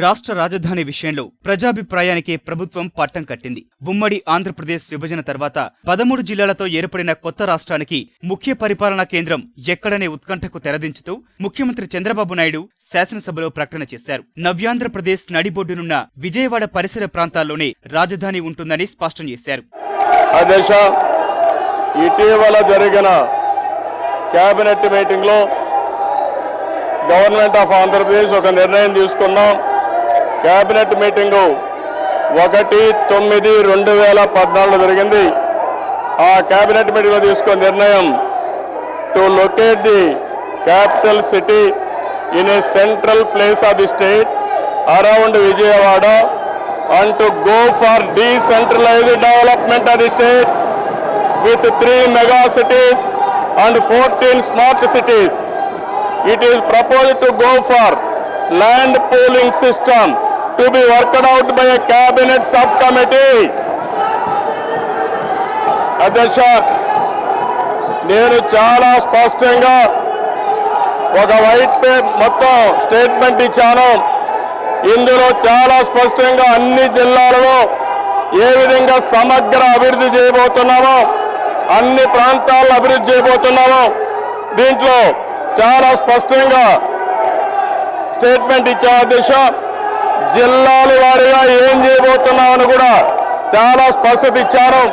రాష్ట్ర రాజధాని విషయంలో ప్రజాభిప్రాయానికే ప్రభుత్వం పట్టం కట్టింది. ఉమ్మడి ఆంధ్రప్రదేశ్ విభజన తర్వాత 13 జిల్లాలతో ఏర్పడిన కొత్త రాష్ట్రానికి ముఖ్య పరిపాలనా కేంద్రం ఎక్కడనే ఉత్కంఠకు తెరదించుతూ ముఖ్యమంత్రి చంద్రబాబు నాయుడు శాసనసభలో ప్రకటన చేశారు. నవ్యాంధ్రప్రదేశ్ నడిబొడ్డునున్న విజయవాడ పరిసర ప్రాంతాల్లోనే రాజధాని ఉంటుందని స్పష్టం చేశారు. ఇటీవల జరిగిన కేబినెట్ మీటింగ్ లో గవర్నమెంట్ ఆఫ్ ఆంధ్రప్రదేశ్ ఒక నిర్ణయం తీసుకున్నాం. కేబినెట్ మీటింగు 1/9/2014 జరిగింది. ఆ కేబినెట్ మీటింగ్ లో తీసుకున్న నిర్ణయం to locate the capital city in a central place of the state around Vijayawada and to go for decentralized development of the state with 3 mega cities and 14 smart cities. It is proposed to go for land pooling system to be worked out by a cabinet subcommittee. అధ్యక్ష, నేను చాలా స్పష్టంగా ఒక white paper మొత్తం statement ఇచ్చాను. ఇందులో చాలా స్పష్టంగా అన్ని జిల్లాలలో ఏ విధంగా సమగ్ర అభివృద్ధి చేయబోతున్నామో, అన్ని ప్రాంతాలను అభివృద్ధి చేయబోతున్నామో దీంట్లో చాలా స్పష్టంగా స్టేట్మెంట్ ఇచ్చే దిశ, జిల్లాల వారీగా ఏం చేయబోతున్నామని కూడా చాలా స్పష్టత ఇచ్చారు.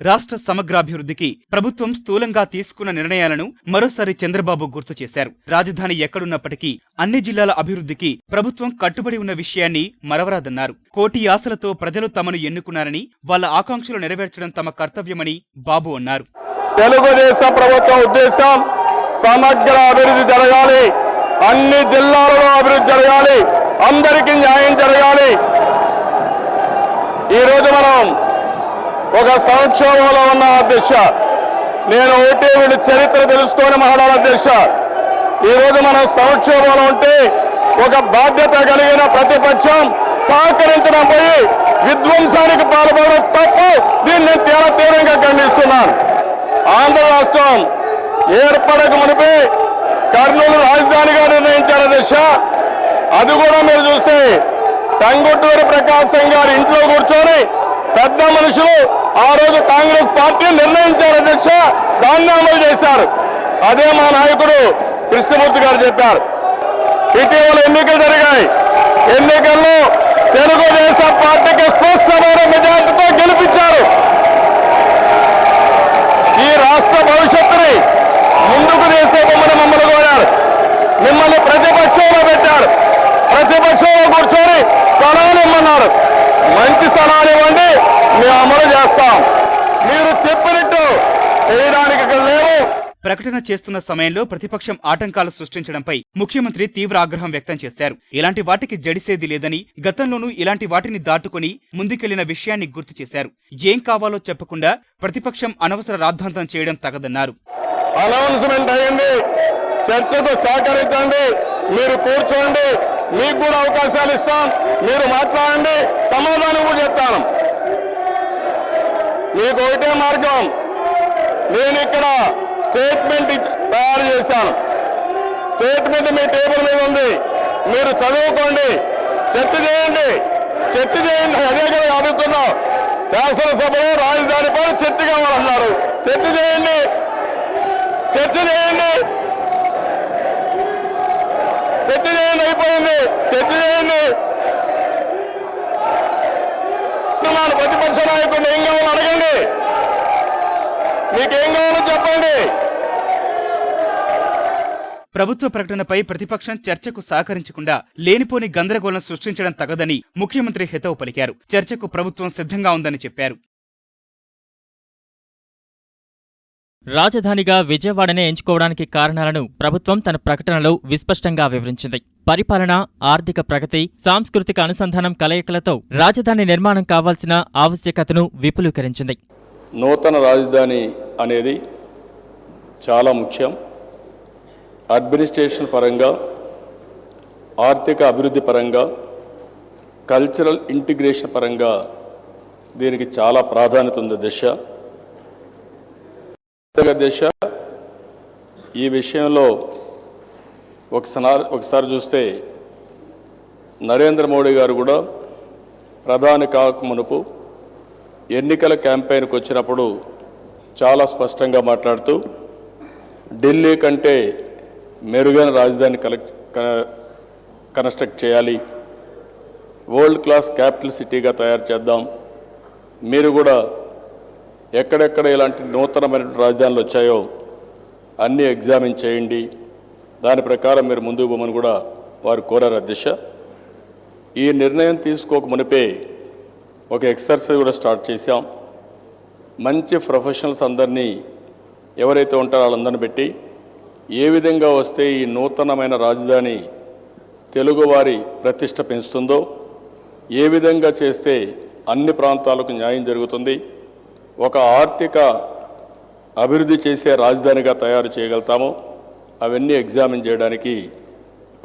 రాష్ట్ర సమగ్రాభివృద్ధికి ప్రభుత్వం స్థూలంగా తీసుకున్న నిర్ణయాలను మరోసారి చంద్రబాబు గుర్తు చేశారు. రాజధాని ఎక్కడున్నప్పటికీ అన్ని జిల్లాల అభివృద్ధికి ప్రభుత్వం కట్టుబడి ఉన్న విషయాన్ని మరవరాదన్నారు. కోటి ఆశలతో ప్రజలు తమను ఎన్నుకున్నారని, వాళ్ల ఆకాంక్షలు నెరవేర్చడం తమ కర్తవ్యమని బాబు అన్నారు. తెలుగుదేశం ప్రభుత్వం ఉద్దేశం సమగ్ర అభివృద్ధి జరగాలి, అన్ని జిల్లాలలో అభివృద్ధి జరగాలి, అందరికీ న్యాయం జరగాలి. ఈరోజు మనం ఒక సంక్షోభంలో ఉన్న అధ్యక్ష, నేను ఒకటే వీళ్ళు చరిత్ర తెలుసుకొని మహారాజ అధ్యక్ష, ఈరోజు మనం సంక్షోభంలో ఉంటే ఒక బాధ్యత కలిగిన ప్రతిపక్షం సహకరించడం పోయి విధ్వంసానికి పాల్పడడం తప్పు. దీన్ని నేను చాలా తీవ్రంగా ఖండిస్తున్నాను. ఆంధ్ర రాష్ట్రం ఏర్పడక మునిపే కర్నూలు రాజధానిగా నిర్ణయించారు అధ్యక్ష. అది కూడా మీరు చూస్తే టంగుటూరి ప్రకాశం గారి ఇంట్లో కూర్చొని పెద్ద మనుషులు ఆ రోజు కాంగ్రెస్ పార్టీ నిర్ణయించారు అధ్యక్ష, దాన్ని అమలు చేశారు. అదే మా నాయకుడు కృష్ణమూర్తి గారు చెప్పారు. ఇటీవల ఎన్నికలు జరిగాయి. ఎన్నికల్లో తెలుగుదేశం పార్టీకి స్పష్టమైన మెజార్టీతో గెలిపించారు. ఈ రాష్ట్ర భవిష్యత్తుని ముందుకు తీసేమని మమ్మల్ని కోరారు. మిమ్మల్ని ప్రతిపక్షంలో పెట్టారు. ప్రతిపక్షంలో కూర్చొని సలహాలు ఇమ్మన్నారు. మంచి సలహాలు ఇవ్వండి, మేము అమలు చేస్తాం. మీరు చెప్పినట్టు చేయడానికి లేవు. ప్రకటన చేస్తున్న సమయంలో ప్రతిపక్షం ఆటంకాలు సృష్టించడంపై ముఖ్యమంత్రి తీవ్ర ఆగ్రహం వ్యక్తం చేశారు. ఇలాంటి వాటికి జడిసేది లేదని, గతంలోనూ ఇలాంటి వాటిని దాటుకుని ముందుకెళ్లిన విషయాన్ని గుర్తు చేశారు. ఏం కావాలో చెప్పకుండా ప్రతిపక్షం అనవసర రాద్ధాంతం చేయడం తగదన్నారు. అనౌన్స్మెంట్ అయింది, చర్చకు సహకరించండి, మీరు కూర్చోండి, మీకు కూడా అవకాశాలు ఇస్తాం, మీరు మాట్లాడండి, సమాధానం కూడా చెప్తాను. మీకు ఒకటే మార్గం, నేను ఇక్కడ స్టేట్మెంట్ తయారు చేశాను. స్టేట్మెంట్ మీ టేబుల్ మీద ఉంది, మీరు చదువుకోండి, చర్చ చేయండి. అదే కదా అడుగుతున్నాం. శాసనసభలో రాజధానిపై చర్చ కావాలన్నారు. చర్చ చేయండి. అయిపోయింది. చర్చ చేయండి. ప్రతిపక్ష నాయకుడిని ఏం కావాలో అడగండి, మీకేం కావాలో చెప్పండి. ప్రభుత్వ ప్రకటనపై ప్రతిపక్షం చర్చకు సహకరించకుండా లేనిపోని గందరగోళం సృష్టించడం తగదని ముఖ్యమంత్రి హితవు పలికారు. చర్చకు ప్రభుత్వం సిద్ధంగా ఉందని చెప్పారు. రాజధానిగా విజయవాడనే ఎంచుకోవడానికి కారణాలను ప్రభుత్వం తన ప్రకటనలో విస్పష్టంగా వివరించింది. పరిపాలన, ఆర్థిక ప్రగతి, సాంస్కృతిక అనుసంధానం కలయికలతో రాజధాని నిర్మాణం కావాల్సిన ఆవశ్యకతను విపులీకరించింది. నూతన రాజధాని అనేది చాలా ముఖ్యం. అడ్మినిస్ట్రేషన్ పరంగా, ఆర్థిక అభివృద్ధి పరంగా, కల్చరల్ ఇంటిగ్రేషన్ పరంగా దీనికి చాలా ప్రాధాన్యత ఉంది. దశ ఈ విషయంలో ఒకసారి చూస్తే నరేంద్ర మోడీ గారు కూడా ప్రధాని కాక మునుపు ఎన్నికల క్యాంపెయిన్కి వచ్చినప్పుడు చాలా స్పష్టంగా మాట్లాడుతూ ఢిల్లీ కంటే మెరుగైన రాజధాని కన్స్ట్రక్ట్ చేయాలి, వరల్డ్ క్లాస్ క్యాపిటల్ సిటీగా తయారు చేద్దాం, మీరు కూడా ఎక్కడెక్కడ ఇలాంటి నూతనమైన రాజధానులు వచ్చాయో అన్నీ ఎగ్జామిన్ చేయండి, దాని ప్రకారం మీరు ముందుకు పోమని కూడా వారు కోరారు అధ్యక్ష. ఈ నిర్ణయం తీసుకోక మునిపే ఒక ఎక్సర్సైజ్ కూడా స్టార్ట్ చేశాం. మంచి ప్రొఫెషనల్స్ అందరినీ ఎవరైతే ఉంటారో వాళ్ళందరినీ పెట్టి ఏ విధంగా వస్తే ఈ నూతనమైన రాజధాని తెలుగువారి ప్రతిష్ట పెంచుతుందో, ఏ విధంగా చేస్తే అన్ని ప్రాంతాలకు న్యాయం జరుగుతుంది, ఒక ఆర్థిక అభివృద్ధి చేసే రాజధానిగా తయారు చేయగలుగుతామో అవన్నీ ఎగ్జామిన్ చేయడానికి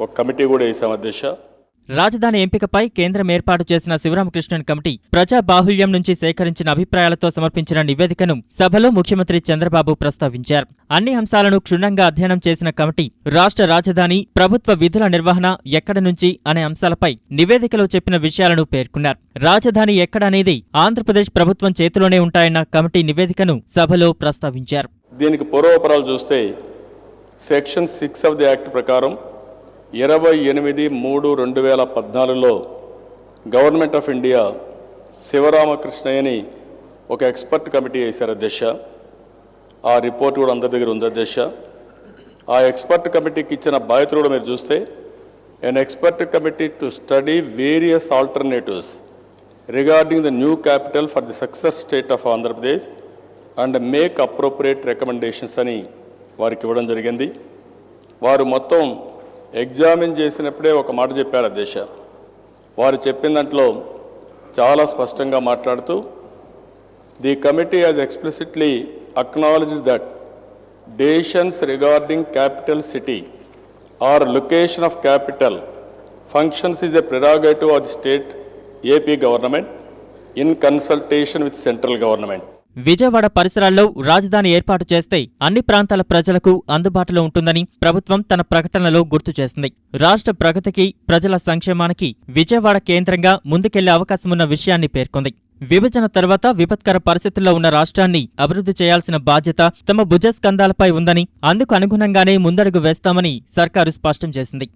ఒక కమిటీ కూడా వేసాం అధ్యక్ష. రాజధాని ఎంపికపై కేంద్రం ఏర్పాటు చేసిన శివరామకృష్ణన్ కమిటీ ప్రజా బాహుళ్యం నుంచి సేకరించిన అభిప్రాయాలతో సమర్పించిన నివేదికను సభలో ముఖ్యమంత్రి చంద్రబాబు ప్రస్తావించారు. అన్ని అంశాలను క్షుణ్ణంగా అధ్యయనం చేసిన కమిటీ రాష్ట్ర రాజధాని, ప్రభుత్వ విధుల నిర్వహణ ఎక్కడి నుంచి అనే అంశాలపై నివేదికలో చెప్పిన విషయాలను పేర్కొన్నారు. రాజధాని ఎక్కడనేది ఆంధ్రప్రదేశ్ ప్రభుత్వం చేతిలోనే ఉంటాయన్న కమిటీ నివేదికను సభలో ప్రస్తావించారు. దీనికి పూర్వపరాలు చూస్తే సెక్షన్ 6 ఆఫ్ ది యాక్ట్ ప్రకారం 28/3/2014లో గవర్నమెంట్ ఆఫ్ ఇండియా శివరామకృష్ణయ్యని ఒక ఎక్స్పర్ట్ కమిటీ వేశారు అధ్యక్ష. ఆ రిపోర్ట్ కూడా అందరి దగ్గర ఉంది అధ్యక్ష. ఆ ఎక్స్పర్ట్ కమిటీకి ఇచ్చిన బాధ్యతలు కూడా మీరు చూస్తే an expert committee to study various alternatives regarding the new capital for the successor state of Andhra Pradesh and make appropriate recommendations అని వారికి ఇవ్వడం జరిగింది. వారు మొత్తం ఎగ్జామిన్ చేసినప్పుడే ఒక మాట చెప్పారు అధ్యక్ష. వారు చెప్పిన దాంట్లో చాలా స్పష్టంగా మాట్లాడుతూ the committee has explicitly acknowledged that decisions regarding capital city or location of capital functions is a prerogative of the state AP government in consultation with central government. Vijayawada పరిసరాల్లో రాజధాని ఏర్పాటు చేస్తే అన్ని ప్రాంతాల ప్రజలకు అందుబాటులో ఉంటుందని ప్రభుత్వం తన ప్రకటనలో గుర్తు చేసింది. రాష్ట్ర ప్రగతికి, ప్రజల సంక్షేమానికి విజయవాడ కేంద్రంగా ముందుకెళ్లే అవకాశమున్న విషయాన్ని పేర్కొంది. విభజన తర్వాత విపత్కర పరిస్థితుల్లో ఉన్న రాష్ట్రాన్ని అభివృద్ధి చేయాల్సిన బాధ్యత తమ భుజస్కంధాలపై ఉందని, అందుకు అనుగుణంగానే ముందడుగు వేస్తామని సర్కారు స్పష్టం చేసింది.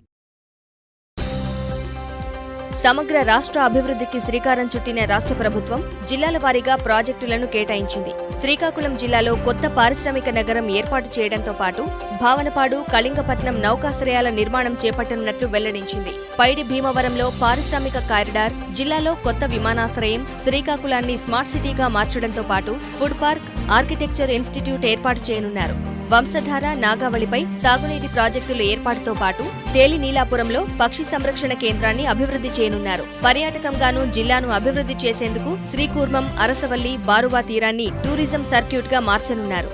సమగ్ర రాష్ట్ర అభివృద్ధికి శ్రీకారం చుట్టిన రాష్ట్ర ప్రభుత్వం జిల్లాల వారీగా ప్రాజెక్టులను కేటాయించింది. శ్రీకాకుళం జిల్లాలో కొత్త పారిశ్రామిక నగరం ఏర్పాటు చేయడంతో పాటు భావనపాడు, కళింగపట్నం నౌకాశ్రయాల నిర్మాణం చేపట్టనున్నట్లు వెల్లడించింది. పైడి భీమవరంలో పారిశ్రామిక కారిడార్, జిల్లాలో కొత్త విమానాశ్రయం, శ్రీకాకుళాన్ని స్మార్ట్ సిటీగా మార్చడంతో పాటు ఫుడ్ పార్క్, ఆర్కిటెక్చర్ ఇన్స్టిట్యూట్ ఏర్పాటు చేయనున్నారు. వంశధార, నాగావళిపై సాగునీటి ప్రాజెక్టుల ఏర్పాటుతో పాటు తేలి నీలాపురంలో పక్షి సంరక్షణ కేంద్రాన్ని అభివృద్ధి చేయనున్నారు. పర్యాటకంగానూ జిల్లాను అభివృద్ధి చేసేందుకు శ్రీకూర్మం, అరసవల్లి, బారువా తీరాన్ని టూరిజం సర్క్యూట్ గా మార్చనున్నారు.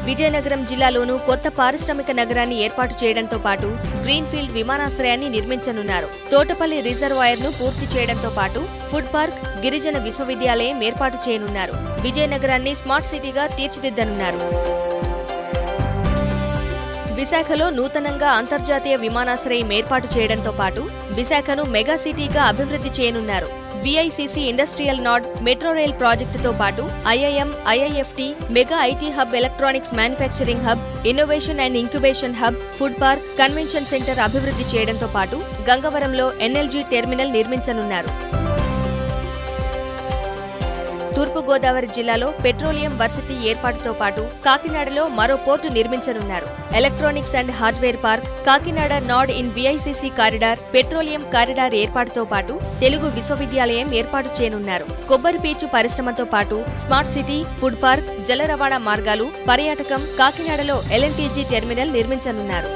విజయనగరం జిల్లాలోనూ కొత్త పారిశ్రామిక నగరాన్ని ఏర్పాటు చేయడంతో పాటు గ్రీన్ఫీల్డ్ విమానాశ్రయాన్ని నిర్మించనున్నారు. తోటపల్లి రిజర్వాయర్ను పూర్తి చేయడంతో పాటు ఫుడ్ పార్క్, గిరిజన విశ్వవిద్యాలయం ఏర్పాటు చేయనున్నారు. విజయనగరాన్ని స్మార్ట్ సిటీగా తీర్చిదిద్దనున్నారు. విశాఖలో నూతనంగా అంతర్జాతీయ విమానాశ్రయం ఏర్పాటు చేయడంతో పాటు విశాఖను మెగా సిటీగా అభివృద్ధి చేయనున్నారు. VICC ఇండస్ట్రియల్ నాడ్, మెట్రో రైల్ ప్రాజెక్టుతో పాటు IIM, IIFT, mega IT hub, electronics manufacturing hub, innovation and incubation hub, food park, convention centre అభివృద్ధి చేయడంతో పాటు గంగవరంలో NLG టెర్మినల్ నిర్మించనున్నారు. తూర్పుగోదావరి జిల్లాలో పెట్రోలియం వర్సిటీ ఏర్పాటుతో పాటు కాకినాడలో మరో పోర్టు నిర్మించనున్నారు. Electronics and hardware park, Kakinada node in VICC corridor, petroleum corridor ఏర్పాటుతో పాటు తెలుగు విశ్వవిద్యాలయం ఏర్పాటు చేయనున్నారు. కొబ్బరి పీచు పరిశ్రమతో పాటు స్మార్ట్ సిటీ, ఫుడ్ పార్క్, జల రవాణా మార్గాలు, పర్యాటకం, కాకినాడలో LNTG టెర్మినల్ నిర్మించనున్నారు.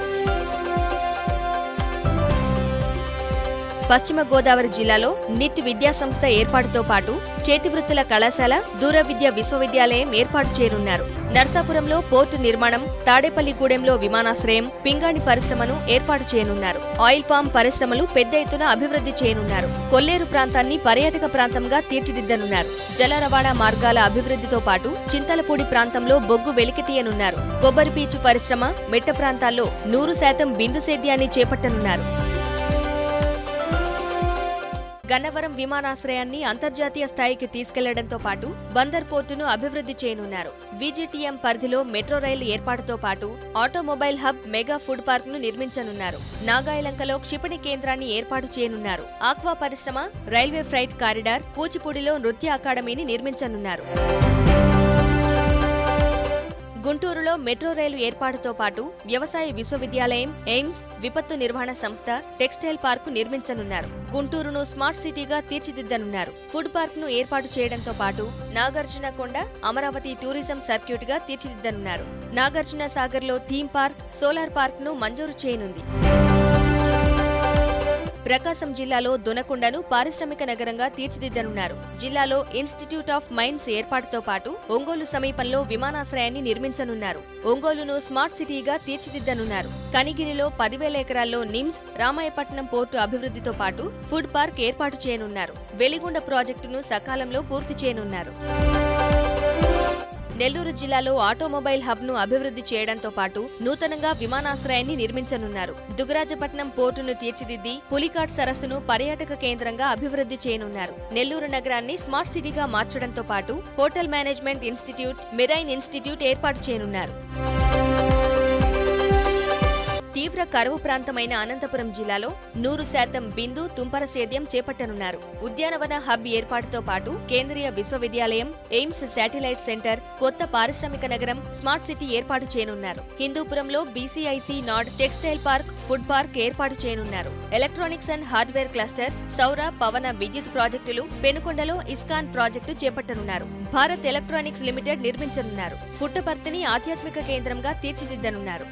పశ్చిమ గోదావరి జిల్లాలో నిట్ విద్యాసంస్థ ఏర్పాటుతో పాటు చేతివృత్తుల కళాశాల, దూర విద్య విశ్వవిద్యాలయం ఏర్పాటు చేయనున్నారు. నర్సాపురంలో పోర్టు నిర్మాణం, తాడేపల్లిగూడెంలో విమానాశ్రయం, పింగాణి పరిశ్రమను ఏర్పాటు చేయనున్నారు. ఆయిల్ పామ్ పరిశ్రమలు పెద్ద ఎత్తున అభివృద్ధి చేయనున్నారు. కొల్లేరు ప్రాంతాన్ని పర్యాటక ప్రాంతంగా తీర్చిదిద్దనున్నారు. జల రవాణా మార్గాల అభివృద్ధితో పాటు చింతలపూడి ప్రాంతంలో బొగ్గు వెలికితీయనున్నారు. కొబ్బరి పీచు పరిశ్రమ, మెట్ట ప్రాంతాల్లో 100% బిందు సేద్యాన్ని చేపట్టనున్నారు. గన్నవరం విమానాశ్రయాన్ని అంతర్జాతీయ స్థాయికి తీసుకెళ్లడంతో పాటు బందర్ పోర్టును అభివృద్ధి చేయనున్నారు. విజిటిఎం పరిధిలో మెట్రో రైలు ఏర్పాటుతో పాటు automobile hub, mega food park ను నిర్మించనున్నారు. నాగాయలంకలో క్షిపణి కేంద్రాన్ని ఏర్పాటు చేయనున్నారు. ఆక్వా పరిశ్రమ, రైల్వే ఫ్రైట్ కారిడార్, కూచిపూడిలో నృత్య అకాడమీని నిర్మించనున్నారు. గుంటూరులో మెట్రో రైలు ఏర్పాటుతో పాటు వ్యవసాయ విశ్వవిద్యాలయం, ఎయిమ్స్, విపత్తు నిర్వహణ సంస్థ, టెక్స్టైల్ పార్కు నిర్మించనున్నారు. గుంటూరును స్మార్ట్ సిటీగా తీర్చిదిద్దనున్నారు. ఫుడ్ పార్క్ ను ఏర్పాటు చేయడంతో పాటు నాగార్జునకొండ, అమరావతి టూరిజం సర్క్యూట్ గా తీర్చిదిద్దనున్నారు. నాగార్జున సాగర్ లో థీమ్ పార్క్, సోలార్ పార్క్ ను మంజూరు చేయనుంది. ప్రకాశం జిల్లాలో దొనకొండను పారిశ్రామిక నగరంగా తీర్చిదిద్దనున్నారు. జిల్లాలో ఇన్స్టిట్యూట్ ఆఫ్ మైన్స్ ఏర్పాటుతో పాటు ఒంగోలు సమీపంలో విమానాశ్రయాన్ని నిర్మించనున్నారు. ఒంగోలును స్మార్ట్ సిటీగా తీర్చిదిద్దనున్నారు. కనిగిరిలో 10,000 ఎకరాల్లో నిమ్స్, రామాయపట్నం పోర్టు అభివృద్ధితో పాటు ఫుడ్ పార్క్ ఏర్పాటు చేయనున్నారు. వెలిగొండ ప్రాజెక్టును సకాలంలో పూర్తి చేయనున్నారు. నెల్లూరు జిల్లాలో ఆటోమొబైల్ హబ్ ను అభివృద్ధి చేయడంతో పాటు నూతనంగా విమానాశ్రయాన్ని నిర్మించనున్నారు. దుగరాజపట్నం పోర్టును తీర్చిదిద్ది పులికాట్ సరస్సును పర్యాటక కేంద్రంగా అభివృద్ధి చేయనున్నారు. నెల్లూరు నగరాన్ని స్మార్ట్ సిటీగా మార్చడంతో పాటు hotel management institute, marine institute ఏర్పాటు చేయనున్నారు. తీవ్ర కరువు ప్రాంతమైన అనంతపురం జిల్లాలో 100% బిందు, తుంపర సేద్యం చేపట్టనున్నారు. ఉద్యానవన హబ్ ఏర్పాటుతో పాటు కేంద్రీయ విశ్వవిద్యాలయం, ఎయిమ్స్ శాటిలైట్ సెంటర్, కొత్త పారిశ్రామిక నగరం, స్మార్ట్ సిటీ ఏర్పాటు చేయనున్నారు. హిందూపురంలో బీసీఐసీ నాడ్, టెక్స్టైల్ పార్క్, ఫుడ్ పార్క్ ఏర్పాటు చేయనున్నారు. ఎలక్ట్రానిక్స్ అండ్ హార్డ్వేర్ క్లస్టర్, సౌర, పవన విద్యుత్ ప్రాజెక్టులు, పెనుకొండలో ఇస్కాన్ ప్రాజెక్టు చేపట్టనున్నారు. భారత్ ఎలక్ట్రానిక్స్ లిమిటెడ్ నిర్మించనున్నారు. పుట్టపర్తిని ఆధ్యాత్మిక కేంద్రంగా తీర్చిదిద్దనున్నారు.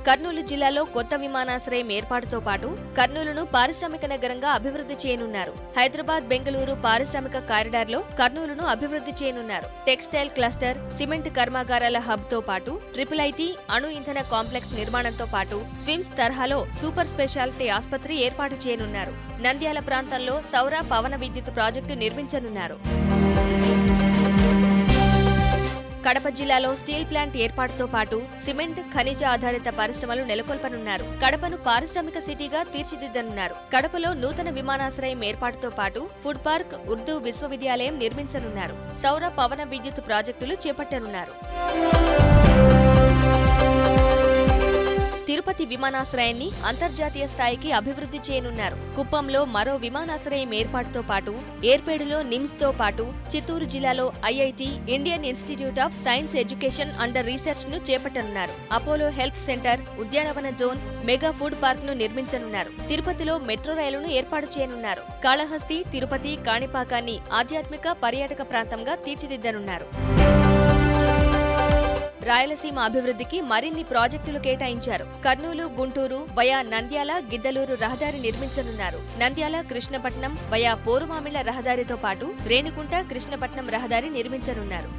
కర్నూలు జిల్లాలో కొత్త విమానాశ్రయం ఏర్పాటుతో పాటు కర్నూలును పారిశ్రామిక నగరంగా అభివృద్ధి చేయనున్నారు. హైదరాబాద్, బెంగళూరు పారిశ్రామిక కారిడార్లో కర్నూలును అభివృద్ధి చేయనున్నారు. టెక్స్టైల్ క్లస్టర్, సిమెంట్ కర్మాగారాల హబ్ తో పాటు IIIT అణు ఇంధన కాంప్లెక్స్ నిర్మాణంతో పాటు స్విమ్స్ తరహాలో సూపర్ స్పెషాలిటీ ఆసుపత్రి ఏర్పాటు చేయనున్నారు. నంద్యాల ప్రాంతంలో సౌర, పవన విద్యుత్ ప్రాజెక్టు నిర్మించనున్నారు. కడప జిల్లాలో స్టీల్ ప్లాంట్ ఏర్పాటుతో పాటు సిమెంట్, ఖనిజ ఆధారిత పరిశ్రమలు నెలకొల్పనున్నారు. కడపను పారిశ్రామిక సిటీగా తీర్చిదిద్దనున్నారు. కడపలో నూతన విమానాశ్రయం ఏర్పాటుతో పాటు ఫుడ్ పార్క్, ఉర్దూ విశ్వవిద్యాలయం నిర్మించనున్నారు. సౌర, పవన విద్యుత్ ప్రాజెక్టులు చేపట్టనున్నారు. తిరుపతి విమానాశ్రయాన్ని అంతర్జాతీయ స్థాయికి అభివృద్ధి చేయనున్నారు. కుప్పంలో మరో విమానాశ్రయం ఏర్పాటుతో పాటు ఏర్పేడులో నిమ్స్ తో పాటు చిత్తూరు జిల్లాలో IIT, Indian institute of science education and research ను చేపట్టనున్నారు. అపోలో హెల్త్ సెంటర్, ఉద్యానవన జోన్, మెగా ఫుడ్ పార్క్ ను నిర్మించనున్నారు. తిరుపతిలో మెట్రో రైలును ఏర్పాటు చేయనున్నారు. కాళహస్తి, తిరుపతి, కాణిపాకాన్ని ఆధ్యాత్మిక పర్యాటక ప్రాంతంగా తీర్చిదిద్దనున్నారు. రాయలసీమ అభివృద్ధికి మరిన్ని ప్రాజెక్టులు కేటాయించారు. కర్నూలు, గుంటూరు వయా నంద్యాల, గిద్దలూరు రహదారి నిర్మించనున్నారు. నంద్యాల, కృష్ణపట్నం వయా పోరుమామిళ్ల రహదారితో పాటు రేణిగుంట, కృష్ణపట్నం రహదారి నిర్మించనున్నారు.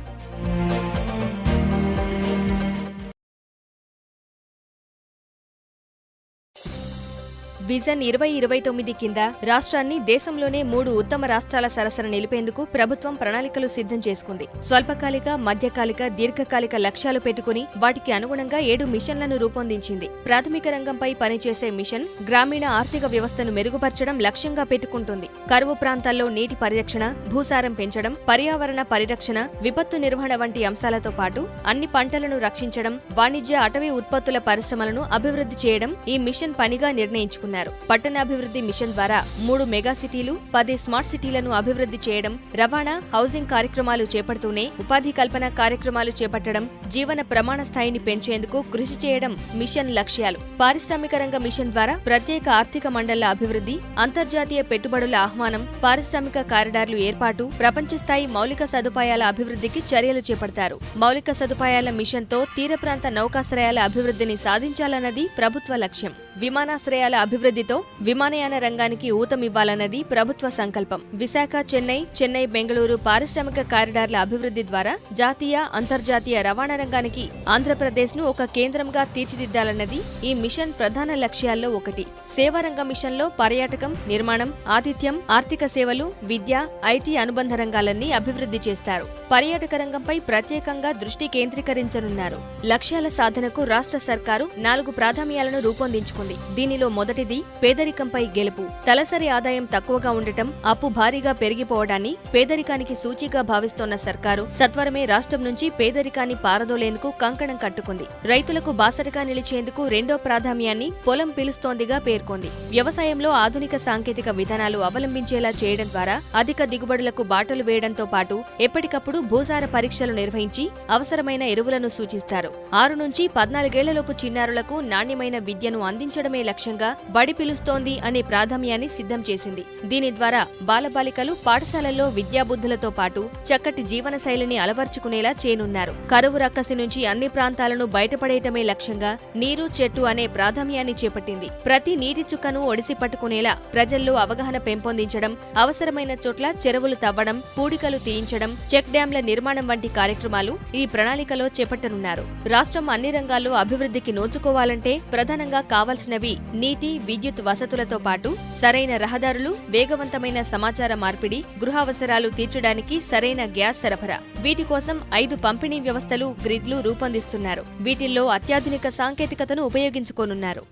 విజన్ 2029 కింద రాష్ట్రాన్ని దేశంలోనే 3 ఉత్తమ రాష్ట్రాల సరసన నిలిపేందుకు ప్రభుత్వం ప్రణాళికలు సిద్ధం చేసుకుంది. స్వల్పకాలిక, మధ్యకాలిక, దీర్ఘకాలిక లక్ష్యాలు పెట్టుకుని వాటికి అనుగుణంగా 7 మిషన్లను రూపొందించింది. ప్రాథమిక రంగంపై పనిచేసే మిషన్ గ్రామీణ ఆర్థిక వ్యవస్థను మెరుగుపరచడం లక్ష్యంగా పెట్టుకుంటుంది. కరువు ప్రాంతాల్లో నీటి పరిరక్షణ, భూసారం పెంచడం, పర్యావరణ పరిరక్షణ, విపత్తు నిర్వహణ వంటి అంశాలతో పాటు అన్ని పంటలను రక్షించడం, వాణిజ్య, అటవీ ఉత్పత్తుల పరిశ్రమలను అభివృద్ధి చేయడం ఈ మిషన్ పనిగా నిర్ణయించుకున్నారు. చేపట్టనున్నారు. పట్టణాభివృద్ధి మిషన్ ద్వారా 3 మెగా సిటీలు, 10 స్మార్ట్ సిటీలను అభివృద్ధి చేయడం, రవాణా, హౌసింగ్ కార్యక్రమాలు చేపడుతూనే ఉపాధి కల్పన కార్యక్రమాలు చేపట్టడం, జీవన ప్రమాణ స్థాయిని పెంచేందుకు కృషి చేయడం మిషన్ లక్ష్యాలు. పారిశ్రామిక రంగ మిషన్ ద్వారా ప్రత్యేక ఆర్థిక మండళ్ల అభివృద్ధి, అంతర్జాతీయ పెట్టుబడుల ఆహ్వానం, పారిశ్రామిక కారిడార్లు ఏర్పాటు, ప్రపంచ స్థాయి మౌలిక సదుపాయాల అభివృద్ధికి చర్యలు చేపడతారు. మౌలిక సదుపాయాల మిషన్తో తీర ప్రాంత నౌకాశ్రయాల అభివృద్ధిని సాధించాలన్నది ప్రభుత్వ లక్ష్యం. విమానాశ్రయాల అభివృద్ధితో విమానయాన రంగానికి ఊతమివ్వాలన్నది ప్రభుత్వ సంకల్పం. విశాఖ, చెన్నై, బెంగళూరు పారిశ్రామిక కారిడార్ల అభివృద్ధి ద్వారా జాతీయ, అంతర్జాతీయ రవాణా రంగానికి ఆంధ్రప్రదేశ్ను ఒక కేంద్రంగా తీర్చిదిద్దాలన్నది ఈ మిషన్ ప్రధాన లక్ష్యాల్లో ఒకటి. సేవారంగ మిషన్లో పర్యాటకం, నిర్మాణం, ఆతిథ్యం, ఆర్థిక సేవలు, విద్య, ఐటీ అనుబంధ రంగాలన్నీ అభివృద్ధి చేస్తారు. పర్యాటక రంగంపై ప్రత్యేకంగా దృష్టి కేంద్రీకరించనున్నారు. లక్ష్యాల సాధనకు రాష్ట్ర సర్కారు 4 ప్రాధాన్యాలను రూపొందించుకుంది. దీనిలో మొదటిది పేదరికంపై గెలుపు. తలసరి ఆదాయం తక్కువగా ఉండటం, అప్పు భారీగా పెరిగిపోవడాన్ని పేదరికానికి సూచీగా భావిస్తోన్న సర్కారు సత్వరమే రాష్ట్రం నుంచి పేదరికాన్ని పారదోలేందుకు కంకణం కట్టుకుంది. రైతులకు బాసటగా నిలిచేందుకు రెండో ప్రాధాన్యాన్ని పొలం పిలుస్తోందిగా పేర్కొంది. వ్యవసాయంలో ఆధునిక సాంకేతిక విధానాలు అవలంబించేలా చేయడం ద్వారా అధిక దిగుబడులకు బాటలు వేయడంతో పాటు ఎప్పటికప్పుడు భూసార పరీక్షలు నిర్వహించి అవసరమైన ఎరువులను సూచిస్తారు. 6 నుంచి 14 ఏళ్లలోపు చిన్నారులకు నాణ్యమైన విద్యను అందించడమే లక్ష్యంగా బడి పిలుస్తోంది అనే ప్రాధాన్యాన్ని సిద్ధం చేసింది. దీని ద్వారా బాలబాలికలు పాఠశాలల్లో విద్యాబుద్ధులతో పాటు చక్కటి జీవన శైలిని అలవర్చుకునేలా చేయనున్నారు. కరువు రక్కసి నుంచి అన్ని ప్రాంతాలను బయటపడేయటమే లక్ష్యంగా నీరు, చెట్టు అనే ప్రాధాన్యాన్ని చేపట్టింది. ప్రతి నీటి చుక్కను ఒడిసి పట్టుకునేలా ప్రజల్లో అవగాహన పెంపొందించడం, అవసరమైన చోట్ల చెరువులు తవ్వడం, పూడికలు తీయించడం, చెక్ డ్యాంల నిర్మాణం వంటి కార్యక్రమాలు ఈ ప్రణాళికలో చేపట్టనున్నారు. రాష్ట్రం అన్ని రంగాల్లో అభివృద్ధికి నోచుకోవాలంటే ప్రధానంగా కావాల్సినవి నీటి, విద్యుత్ వసతులతో పాటు సరైన రహదారులు, వేగవంతమైన సమాచార మార్పిడి, గృహావసరాలు తీర్చడానికి సరైన గ్యాస్ సరఫరా. వీటి కోసం 5 పంపిణీ వ్యవస్థలు, గ్రిడ్లు రూపొందిస్తున్నారు. వీటిల్లో అత్యాధునిక సాంకేతికతను ఉపయోగించుకోనున్నారు.